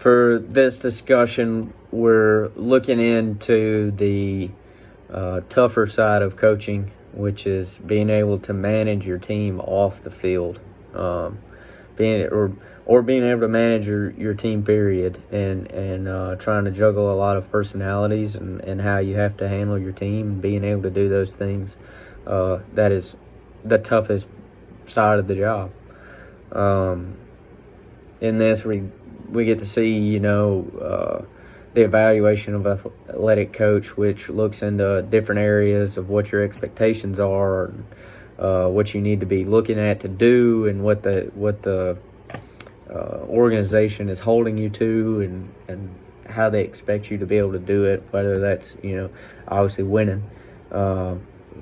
For this discussion, we're looking into the tougher side of coaching, which is being able to manage your team off the field, being able to manage your team period, and trying to juggle a lot of personalities and how you have to handle your team and being able to do those things. That is the toughest side of the job. In this, we get to see, the evaluation of athletic coach, which looks into different areas of what your expectations are, and what you need to be looking at to do, and what the organization is holding you to, and how they expect you to be able to do it, whether that's, obviously winning,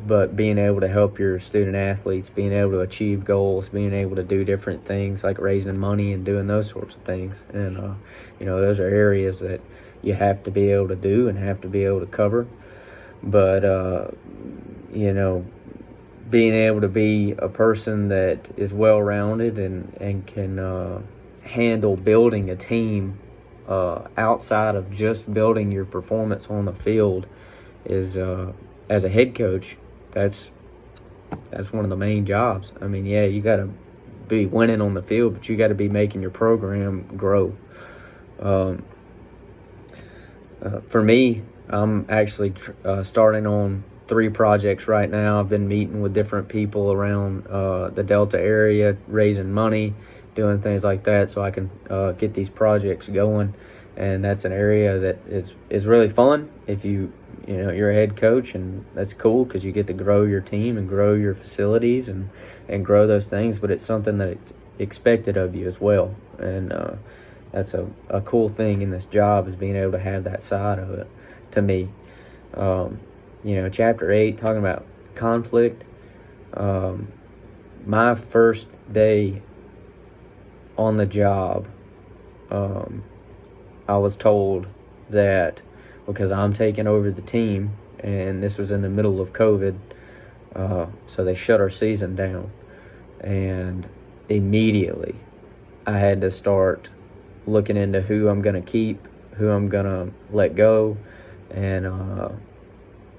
but being able to help your student athletes, being able to achieve goals, being able to do different things like raising money and doing those sorts of things. And, those are areas that you have to be able to do and have to be able to cover. But, being able to be a person that is well-rounded and can handle building a team outside of just building your performance on the field is, as a head coach, that's one of the main jobs. I mean, yeah, you got to be winning on the field, but you got to be making your program grow. For me, I'm actually starting on 3 projects right now. I've been meeting with different people around the Delta area, raising money, doing things like that, so I can get these projects going. And that's an area that is really fun if you're a head coach, and that's cool because you get to grow your team and grow your facilities and grow those things, but it's something that it's expected of you as well. And that's a cool thing in this job, is being able to have that side of it to me. Chapter 8, talking about conflict. My first day on the job, I was told that because I'm taking over the team, and this was in the middle of COVID, so they shut our season down. And immediately I had to start looking into who I'm going to keep, who I'm going to let go, and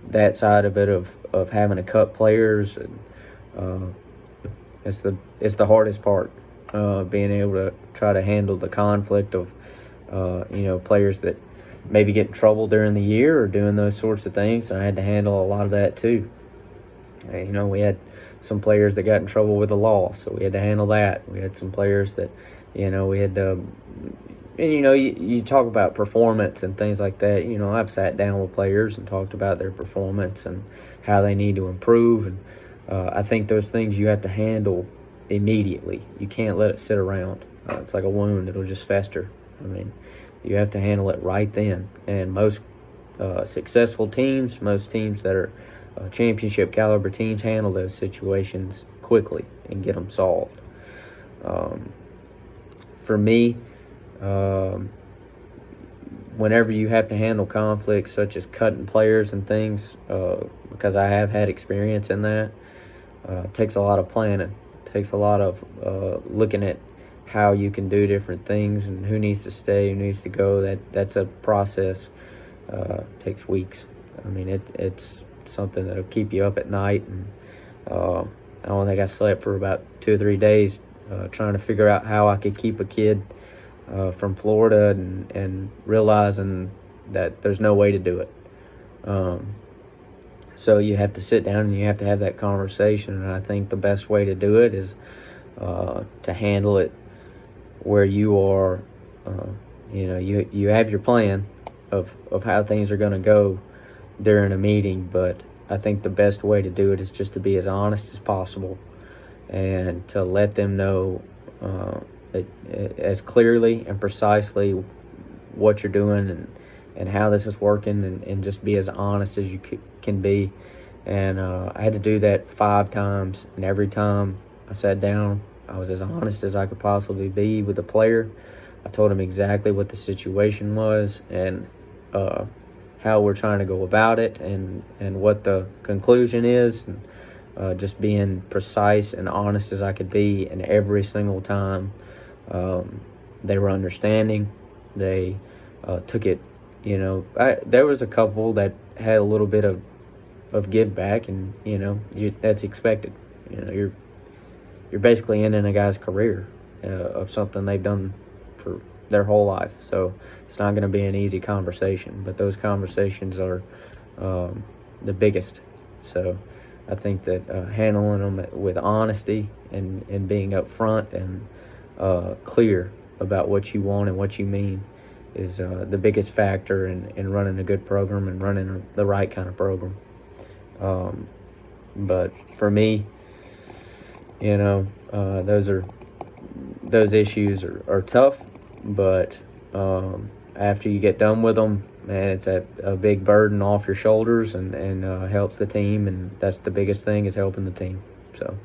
that side of it of having to cut players. And it's the hardest part, being able to try to handle the conflict of players that maybe get in trouble during the year or doing those sorts of things. And I had to handle a lot of that too. We had some players that got in trouble with the law, so we had to handle that. We had some players that, we had to, and you talk about performance and things like that. I've sat down with players and talked about their performance and how they need to improve. And I think those things you have to handle immediately. You can't let it sit around. It's like a wound. It'll just fester. I mean, you have to handle it right then. And most successful teams, most teams that are championship caliber teams, handle those situations quickly and get them solved. For me, whenever you have to handle conflicts such as cutting players and things, because I have had experience in that, it takes a lot of planning. It takes a lot of looking at how you can do different things and who needs to stay, who needs to go. That's a process. Takes weeks. I mean, it's something that'll keep you up at night. And I don't think I slept for about 2 or 3 days trying to figure out how I could keep a kid from Florida and realizing that there's no way to do it. So you have to sit down and you have to have that conversation. And I think the best way to do it is to handle it where you are, you have your plan of how things are going to go during a meeting, but I think the best way to do it is just to be as honest as possible and to let them know as clearly and precisely what you're doing and how this is working, and just be as honest as you can be. And I had to do that 5 times, and every time I sat down, I was as honest as I could possibly be with the player. I told him exactly what the situation was and how we're trying to go about it and what the conclusion is, and just being precise and honest as I could be. And every single time they were understanding, They took it, there was a couple that had a little bit of give back, and that's expected. You're basically ending a guy's career of something they've done for their whole life. So it's not going to be an easy conversation, but those conversations are the biggest. So I think that handling them with honesty and being upfront and clear about what you want and what you mean is the biggest factor in running a good program and running the right kind of program. But for me, those issues are tough, but after you get done with them, man, it's a big burden off your shoulders and helps the team, and that's the biggest thing, is helping the team. So